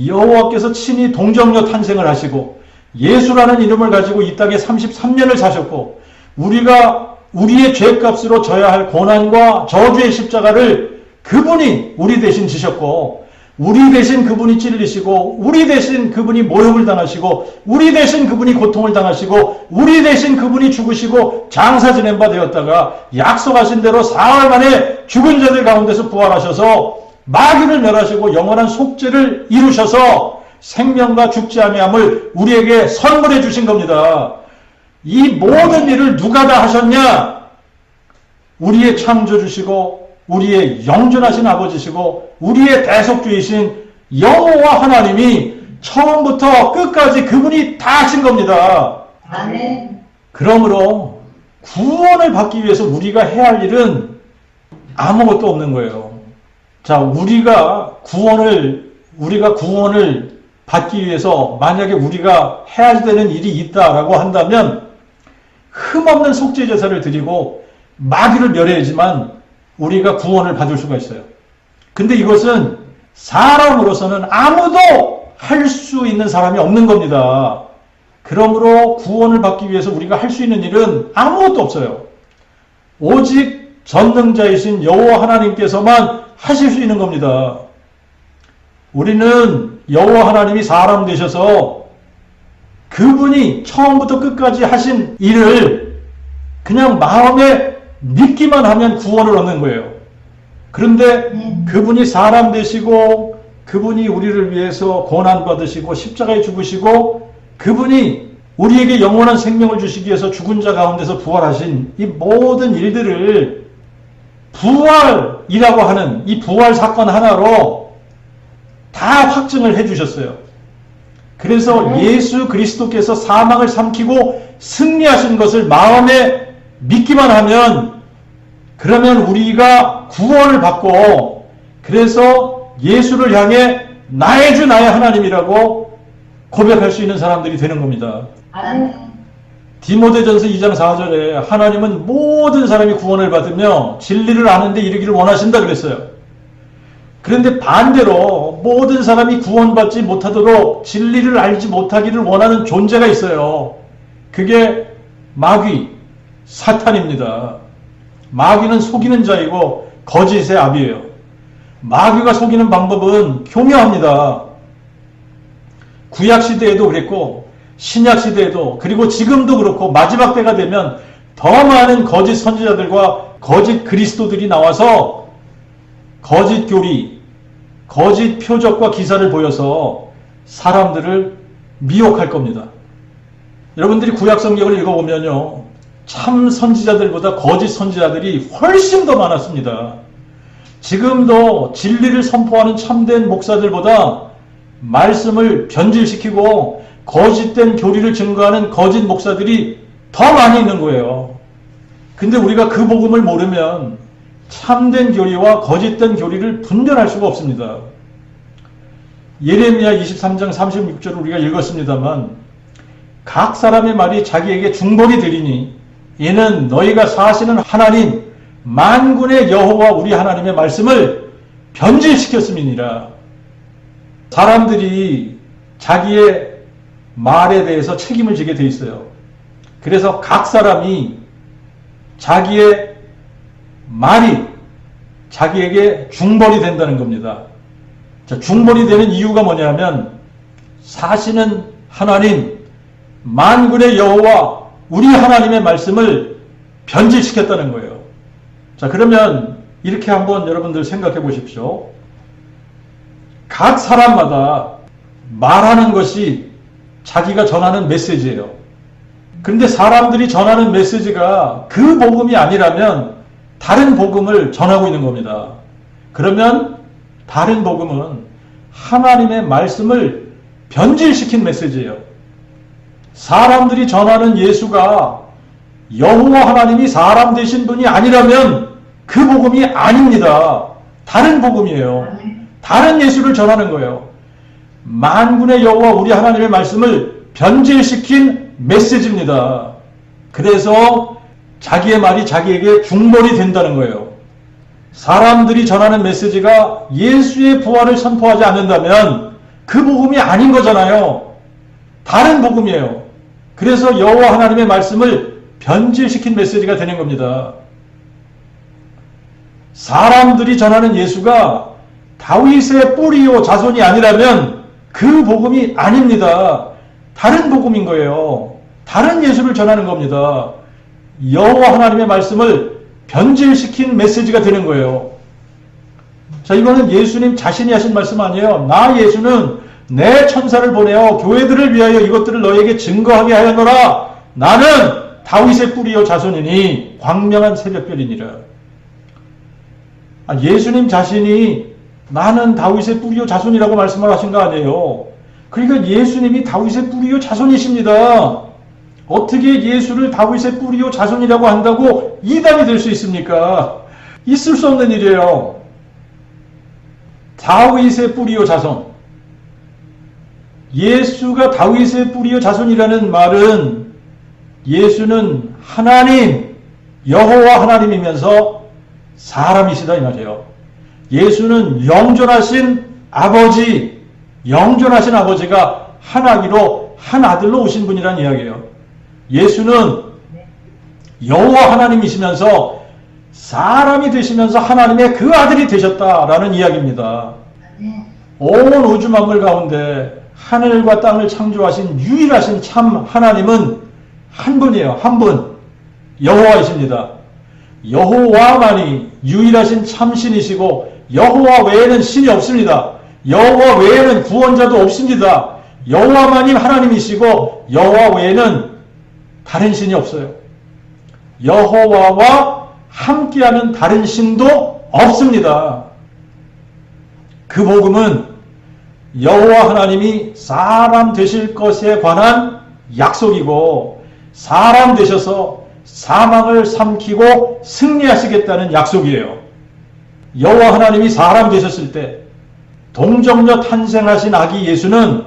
여호와께서 친히 동정녀 탄생을 하시고 예수라는 이름을 가지고 이 땅에 33년을 사셨고 우리가 우리의 죄값으로 져야 할 고난과 저주의 십자가를 그분이 우리 대신 지셨고 우리 대신 그분이 찔리시고 우리 대신 그분이 모욕을 당하시고 우리 대신 그분이 고통을 당하시고 우리 대신 그분이 죽으시고 장사 지낸 바 되었다가 약속하신 대로 사흘 만에 죽은 자들 가운데서 부활하셔서 마귀를 멸하시고 영원한 속죄를 이루셔서 생명과 죽지 아니함을 우리에게 선물해 주신 겁니다. 이 모든 일을 누가 다 하셨냐? 우리의 창조주시고 우리의 영존하신 아버지시고 우리의 대속주이신 여호와 하나님이 처음부터 끝까지 그분이 다 하신 겁니다. 아멘. 그러므로 구원을 받기 위해서 우리가 해야 할 일은 아무것도 없는 거예요. 자, 우리가 구원을 받기 위해서 만약에 우리가 해야 되는 일이 있다라고 한다면 흠없는 속죄 제사를 드리고 마귀를 멸해야지만 우리가 구원을 받을 수가 있어요. 근데 이것은 사람으로서는 아무도 할 수 있는 사람이 없는 겁니다. 그러므로 구원을 받기 위해서 우리가 할 수 있는 일은 아무것도 없어요. 오직 전능자이신 여호와 하나님께서만 하실 수 있는 겁니다. 우리는 여호와 하나님이 사람 되셔서 그분이 처음부터 끝까지 하신 일을 그냥 마음에 믿기만 하면 구원을 얻는 거예요. 그런데 그분이 사람 되시고 그분이 우리를 위해서 고난받으시고 십자가에 죽으시고 그분이 우리에게 영원한 생명을 주시기 위해서 죽은 자 가운데서 부활하신 이 모든 일들을 부활이라고 하는 이 부활 사건 하나로 다 확증을 해 주셨어요. 그래서 예수 그리스도께서 사망을 삼키고 승리하신 것을 마음에 믿기만 하면 그러면 우리가 구원을 받고 그래서 예수를 향해 나의 주 나의 하나님이라고 고백할 수 있는 사람들이 되는 겁니다. 아멘. 디모데전서 2장 4절에 하나님은 모든 사람이 구원을 받으며 진리를 아는 데 이르기를 원하신다 그랬어요. 그런데 반대로 모든 사람이 구원받지 못하도록 진리를 알지 못하기를 원하는 존재가 있어요. 그게 마귀, 사탄입니다. 마귀는 속이는 자이고 거짓의 아비예요. 마귀가 속이는 방법은 교묘합니다. 구약시대에도 그랬고 신약시대에도 그리고 지금도 그렇고 마지막 때가 되면 더 많은 거짓 선지자들과 거짓 그리스도들이 나와서 거짓 교리, 거짓 표적과 기사를 보여서 사람들을 미혹할 겁니다. 여러분들이 구약 성경을 읽어보면요. 참 선지자들보다 거짓 선지자들이 훨씬 더 많았습니다. 지금도 진리를 선포하는 참된 목사들보다 말씀을 변질시키고 거짓된 교리를 증거하는 거짓 목사들이 더 많이 있는 거예요. 근데 우리가 그 복음을 모르면 참된 교리와 거짓된 교리를 분별할 수가 없습니다. 예레미야 23장 36절을 우리가 읽었습니다만 각 사람의 말이 자기에게 중복이 되리니 이는 너희가 사시는 하나님 만군의 여호와 우리 하나님의 말씀을 변질시켰음이니라. 사람들이 자기의 말에 대해서 책임을 지게 돼 있어요. 그래서 각 사람이 자기의 말이 자기에게 중벌이 된다는 겁니다. 자, 중벌이 되는 이유가 뭐냐면 사시는 하나님 만군의 여호와 우리 하나님의 말씀을 변질시켰다는 거예요. 자, 그러면 이렇게 한번 여러분들 생각해 보십시오. 각 사람마다 말하는 것이 자기가 전하는 메시지예요. 그런데 사람들이 전하는 메시지가 그 복음이 아니라면 다른 복음을 전하고 있는 겁니다. 그러면 다른 복음은 하나님의 말씀을 변질시킨 메시지예요. 사람들이 전하는 예수가 여호와 하나님이 사람 되신 분이 아니라면 그 복음이 아닙니다. 다른 복음이에요. 다른 예수를 전하는 거예요. 만군의 여호와 우리 하나님의 말씀을 변질시킨 메시지입니다. 그래서 자기의 말이 자기에게 중벌이 된다는 거예요. 사람들이 전하는 메시지가 예수의 부활을 선포하지 않는다면 그 복음이 아닌 거잖아요. 다른 복음이에요. 그래서 여호와 하나님의 말씀을 변질시킨 메시지가 되는 겁니다. 사람들이 전하는 예수가 다윗의 뿌리요 자손이 아니라면 그 복음이 아닙니다. 다른 복음인 거예요. 다른 예수를 전하는 겁니다. 여호와 하나님의 말씀을 변질시킨 메시지가 되는 거예요. 자, 이거는 예수님 자신이 하신 말씀 아니에요. 나 예수는 내 천사를 보내어 교회들을 위하여 이것들을 너에게 증거하게 하였노라. 나는 다윗의 뿌리요 자손이니 광명한 새벽별이니라. 예수님 자신이 나는 다윗의 뿌리요 자손이라고 말씀을 하신 거 아니에요. 그러니까 예수님이 다윗의 뿌리요 자손이십니다. 어떻게 예수를 다윗의 뿌리요 자손이라고 한다고 이단이 될 수 있습니까? 있을 수 없는 일이에요. 다윗의 뿌리요 자손. 예수가 다윗의 뿌리요 자손이라는 말은 예수는 하나님, 여호와 하나님이면서 사람이시다 이 말이에요. 예수는 영존하신 아버지, 영존하신 아버지가 한 아기로 한 아들로 오신 분이란 이야기예요. 예수는 여호와 하나님이시면서 사람이 되시면서 하나님의 그 아들이 되셨다라는 이야기입니다. 온 우주 만물 가운데 하늘과 땅을 창조하신 유일하신 참 하나님은 한 분이에요. 한 분. 여호와이십니다. 여호와만이 유일하신 참신이시고 여호와 외에는 신이 없습니다. 여호와 외에는 구원자도 없습니다. 여호와만이 하나님이시고 여호와 외에는 다른 신이 없어요. 여호와와 함께하는 다른 신도 없습니다. 그 복음은 여호와 하나님이 사람 되실 것에 관한 약속이고 사람 되셔서 사망을 삼키고 승리하시겠다는 약속이에요. 여호와 하나님이 사람 되셨을 때 동정녀 탄생하신 아기 예수는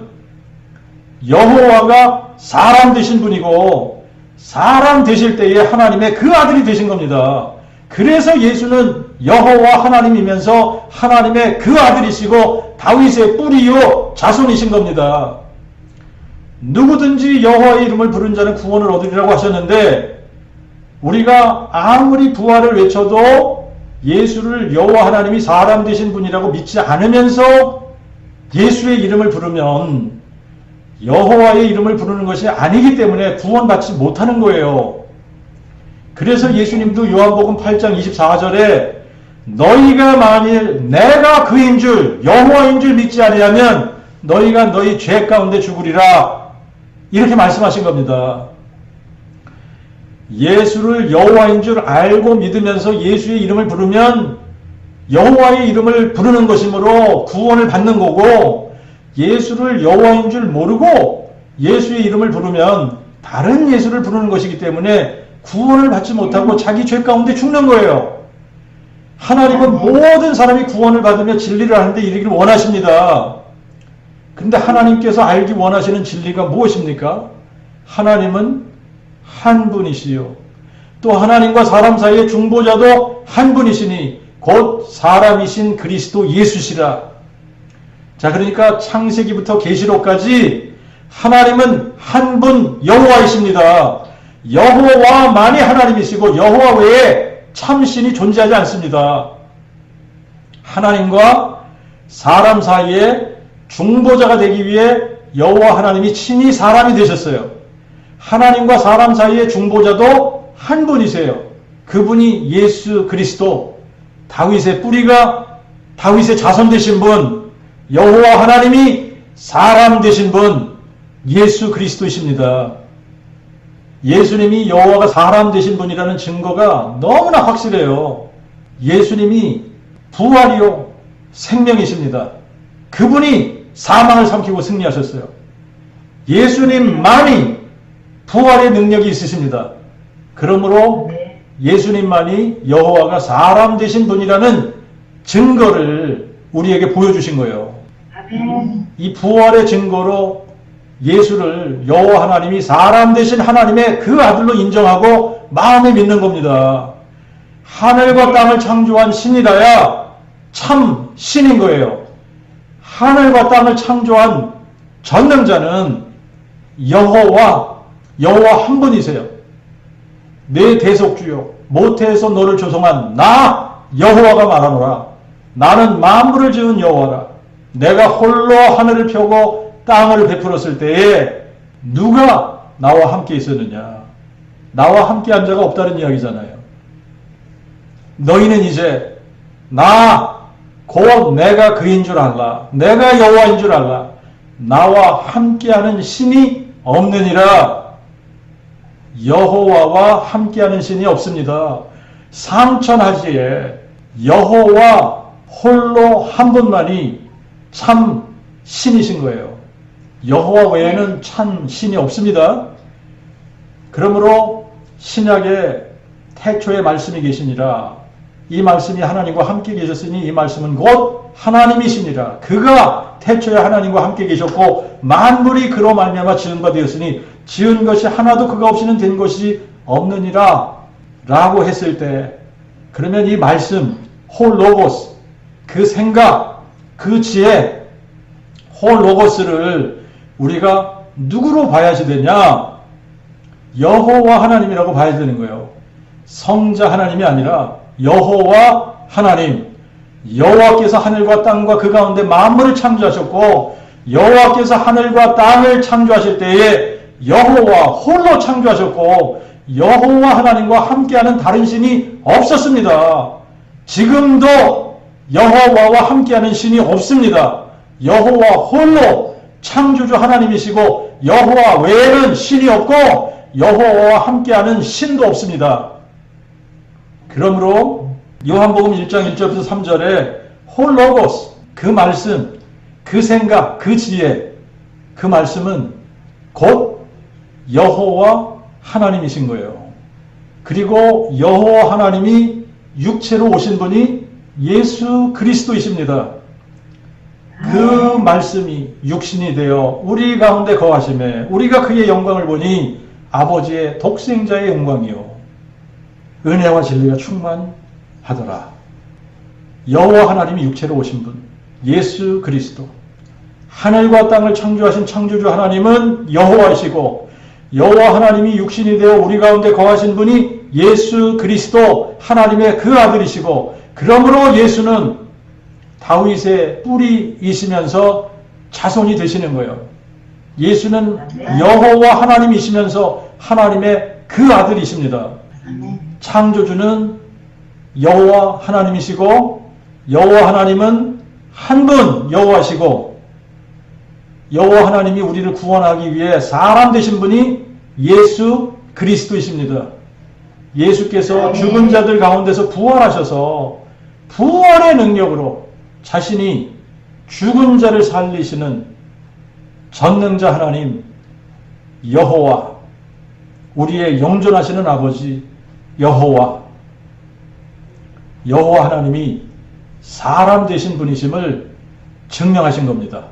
여호와가 사람 되신 분이고 사람 되실 때에 하나님의 그 아들이 되신 겁니다. 그래서 예수는 여호와 하나님이면서 하나님의 그 아들이시고 다윗의 뿌리요 자손이신 겁니다. 누구든지 여호와의 이름을 부른 자는 구원을 얻으리라고 하셨는데 우리가 아무리 부활을 외쳐도 예수를 여호와 하나님이 사람 되신 분이라고 믿지 않으면서 예수의 이름을 부르면 여호와의 이름을 부르는 것이 아니기 때문에 구원받지 못하는 거예요. 그래서 예수님도 요한복음 8장 24절에 너희가 만일 내가 그인 줄 여호와인 줄 믿지 아니하면 너희가 너희 죄 가운데 죽으리라 이렇게 말씀하신 겁니다. 예수를 여호와인 줄 알고 믿으면서 예수의 이름을 부르면 여호와의 이름을 부르는 것이므로 구원을 받는 거고 예수를 여호와인 줄 모르고 예수의 이름을 부르면 다른 예수를 부르는 것이기 때문에 구원을 받지 못하고 자기 죄 가운데 죽는 거예요. 하나님은 모든 사람이 구원을 받으며 진리를 하는데 이르기를 원하십니다. 근데 하나님께서 알기 원하시는 진리가 무엇입니까? 하나님은 한 분이시요. 또 하나님과 사람 사이의 중보자도 한 분이시니 곧 사람이신 그리스도 예수시라. 자, 그러니까 창세기부터 계시록까지 하나님은 한 분 여호와이십니다. 여호와만이 하나님이시고 여호와 외에 참신이 존재하지 않습니다. 하나님과 사람 사이에 중보자가 되기 위해 여호와 하나님이 친히 사람이 되셨어요. 하나님과 사람 사이의 중보자도 한 분이세요. 그분이 예수 그리스도, 다윗의 뿌리가 다윗의 자손 되신 분, 여호와 하나님이 사람 되신 분, 예수 그리스도이십니다. 예수님이 여호와가 사람 되신 분이라는 증거가 너무나 확실해요. 예수님이 부활이요 생명이십니다. 그분이 사망을 삼키고 승리하셨어요. 예수님만이 부활의 능력이 있으십니다. 그러므로 예수님만이 여호와가 사람 되신 분이라는 증거를 우리에게 보여주신 거예요. 이 부활의 증거로 예수를 여호와 하나님이 사람 되신 하나님의 그 아들로 인정하고 마음에 믿는 겁니다. 하늘과 땅을 창조한 신이라야 참 신인 거예요. 하늘과 땅을 창조한 전능자는 여호와 한 분이세요. 내 대속주요 모태에서 너를 조성한 나 여호와가 말하노라. 나는 만물을 지은 여호와라. 내가 홀로 하늘을 펴고 땅을 베풀었을 때에 누가 나와 함께 있었느냐. 나와 함께한 자가 없다는 이야기잖아요. 너희는 이제 곧 내가 그인 줄 알라. 내가 여호와인 줄 알라. 나와 함께하는 신이 없느니라. 여호와와 함께하는 신이 없습니다. 삼천하지에 여호와 홀로 한 분만이 참 신이신 거예요. 여호와 외에는 참 신이 없습니다. 그러므로 신약에 태초에 말씀이 계시니라. 이 말씀이 하나님과 함께 계셨으니 이 말씀은 곧 하나님이시니라. 그가 태초에 하나님과 함께 계셨고 만물이 그로 말미암아 지은 바 되었으니 지은 것이 하나도 그가 없이는 된 것이 없느니라 라고 했을 때, 그러면 이 말씀 홀로고스, 그 생각, 그 지혜, 홀로고스를 우리가 누구로 봐야지 되냐? 여호와 하나님이라고 봐야 되는 거예요. 성자 하나님이 아니라 여호와 하나님. 여호와께서 하늘과 땅과 그 가운데 만물을 창조하셨고, 여호와께서 하늘과 땅을 창조하실 때에 여호와 홀로 창조하셨고, 여호와 하나님과 함께하는 다른 신이 없었습니다. 지금도 여호와와 함께하는 신이 없습니다. 여호와 홀로 창조주 하나님이시고 여호와 외에는 신이 없고 여호와와 함께하는 신도 없습니다. 그러므로 요한복음 1장 1절부터 3절에 홀로고스, 그 말씀, 그 생각, 그 지혜, 그 말씀은 곧 여호와 하나님이신 거예요. 그리고 여호와 하나님이 육체로 오신 분이 예수 그리스도이십니다. 그 말씀이 육신이 되어 우리 가운데 거하심에 우리가 그의 영광을 보니 아버지의 독생자의 영광이요 은혜와 진리가 충만하더라. 여호와 하나님이 육체로 오신 분 예수 그리스도, 하늘과 땅을 창조하신 창조주 하나님은 여호와이시고 여호와 하나님이 육신이 되어 우리 가운데 거하신 분이 예수 그리스도 하나님의 그 아들이시고, 그러므로 예수는 다윗의 뿌리이시면서 자손이 되시는 거예요. 예수는 여호와 하나님이시면서 하나님의 그 아들이십니다. 창조주는 여호와 하나님이시고 여호와 하나님은 한 분 여호와시고, 여호와 하나님이 우리를 구원하기 위해 사람 되신 분이 예수 그리스도이십니다. 예수께서 죽은 자들 가운데서 부활하셔서 부활의 능력으로 자신이 죽은 자를 살리시는 전능자 하나님 여호와, 우리의 영존하시는 아버지 여호와 하나님이 사람 되신 분이심을 증명하신 겁니다.